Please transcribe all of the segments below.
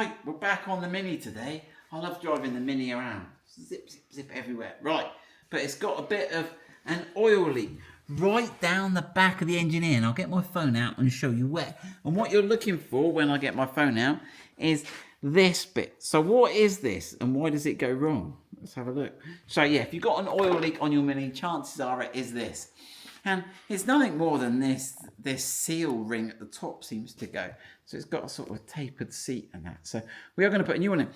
Right, we're back on the Mini today. I love driving the Mini around. Zip, zip, zip everywhere. Right, but it's got a bit of an oil leak right down the back of the engine here. And I'll get my phone out and show you where. And what you're looking for when I get my phone out is this bit. So what is this and why does it go wrong? Let's have a look. So yeah, if you've got an oil leak on your Mini, chances are it is this. And it's nothing more than this seal ring at the top seems to go. So it's got a sort of a tapered seat and that. So we are going to put a new one in.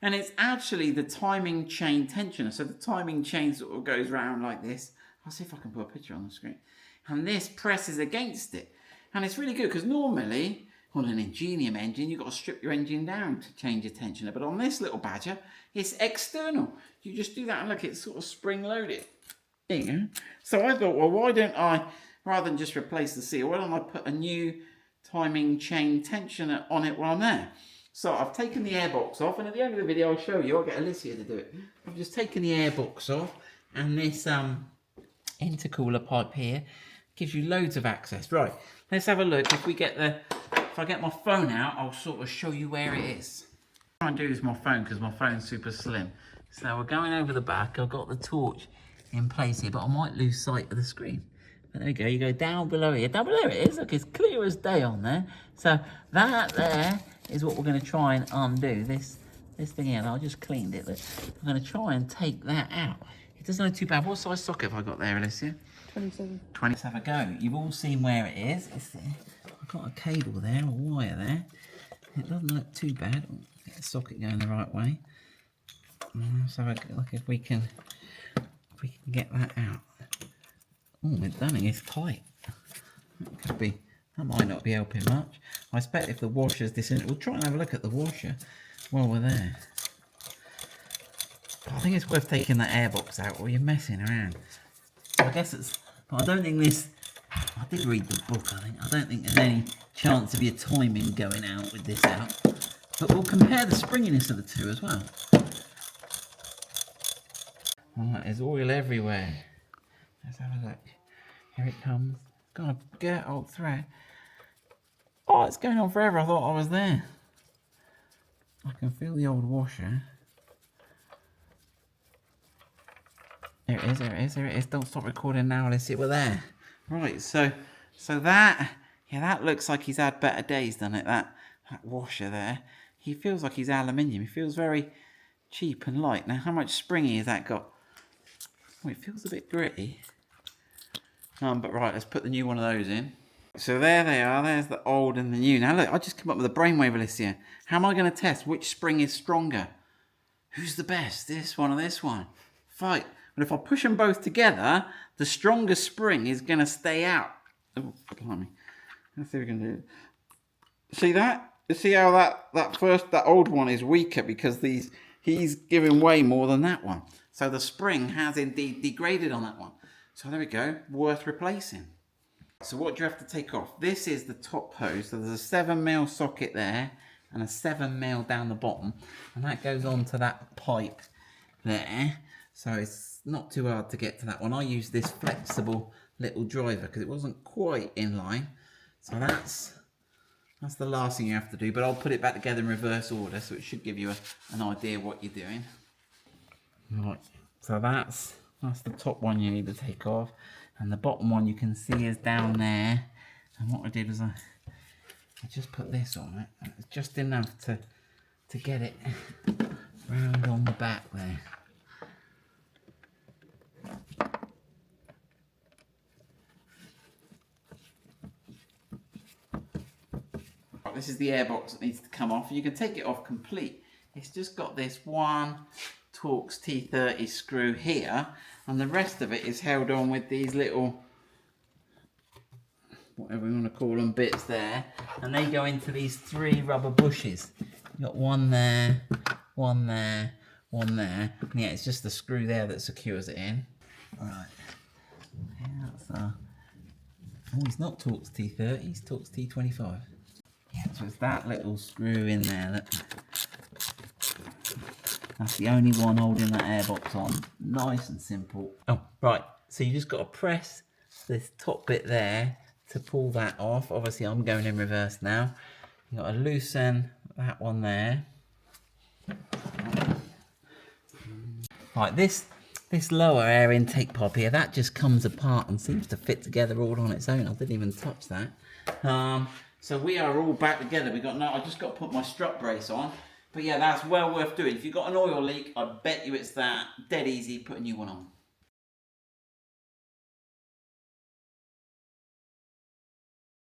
And it's actually the timing chain tensioner. So the timing chain sort of goes round like this. I'll see if I can put a picture on the screen. And this presses against it. And it's really good because normally on an Ingenium engine, you've got to strip your engine down to change your tensioner. But on this little Badger, it's external. You just do that and look, it's sort of spring loaded. There you go. So I thought, well, why don't I, rather than just replace the seal, why don't I put a new timing chain tensioner on it while I'm there? So I've taken the airbox off, and at the end of the video I'll show you. I'll get Alicia to do it. I've just taken the airbox off, and this intercooler pipe here gives you loads of access. Right, let's have a look. If I get my phone out, I'll sort of show you where it is. What I'm trying to do is my phone, because my phone's super slim. So we're going over the back. I've got the torch in place here, but I might lose sight of the screen. But there we go, you go down below here. Down below it is, look, it's clear as day on there. So that there is what we're going to try and undo. This thing here, and I just cleaned it. Look. I'm going to try and take that out. It doesn't look too bad. What size socket have I got there, Alicia? 27. 20. Let's have a go. You've all seen where it is. I've got a cable there, a wire there. It doesn't look too bad. Get the socket going the right way. Let's have a look if we can get that out. Oh, it's done. It's tight. That might not be helping much. I expect if the washer's disintegrated, we'll try and have a look at the washer while we're there. But I think it's worth taking that airbox out or you're messing around. So I guess but I don't think I did read the book, I don't think there's any chance of your timing going out with this out. But we'll compare the springiness of the two as well. Alright, there's oil everywhere. Let's have a look. Here it comes. It's got a good old thread. Oh, it's going on forever. I thought I was there. I can feel the old washer. There it is, there it is, there it is. Don't stop recording now, let's see, we're there. Right, so that looks like he's had better days, doesn't it? That washer there. He feels like he's aluminium. He feels very cheap and light. Now, how much springy has that got? Oh, it feels a bit gritty. But right, let's put the new one of those in. So there they are. There's the old and the new. Now look, I just come up with a brainwave, Alicia. How am I going to test which spring is stronger? Who's the best? This one or this one? Fight. But if I push them both together, the stronger spring is going to stay out. Oh, blimey. Let's see if we can do it. See that? You see how that old one is weaker because he's giving way more than that one. So the spring has indeed degraded on that one. So there we go, worth replacing. So what do you have to take off? This is the top hose. So there's a 7mm socket there and a 7mm down the bottom. And that goes on to that pipe there. So it's not too hard to get to that one. I used this flexible little driver because it wasn't quite in line. So that's the last thing you have to do. But I'll put it back together in reverse order. So it should give you an idea what you're doing. Right, so that's the top one you need to take off, and the bottom one you can see is down there. And what I did was I just put this on it. It's just enough to get it round on the back there. Right, this is the airbox that needs to come off. You can take it off complete. It's just got this one Torx T30 screw here, and the rest of it is held on with these little, whatever you want to call them, bits there, and they go into these 3 rubber bushes. You've got one there, one there, one there, and yeah, it's just the screw there that secures it in. Right, yeah, that's oh, he's not Torx T30, he's Torx T25. Yeah, so it's that little screw in there that that's the only one holding that airbox on. Nice and simple. Oh, right. So you just got to press this top bit there to pull that off. Obviously, I'm going in reverse now. You've got to loosen that one there. Right, this lower air intake pop here, that just comes apart and seems to fit together all on its own. I didn't even touch that. So we are all back together. I just got to put my strut brace on. But yeah, that's well worth doing. If you've got an oil leak, I bet you it's that dead easy putting you one on.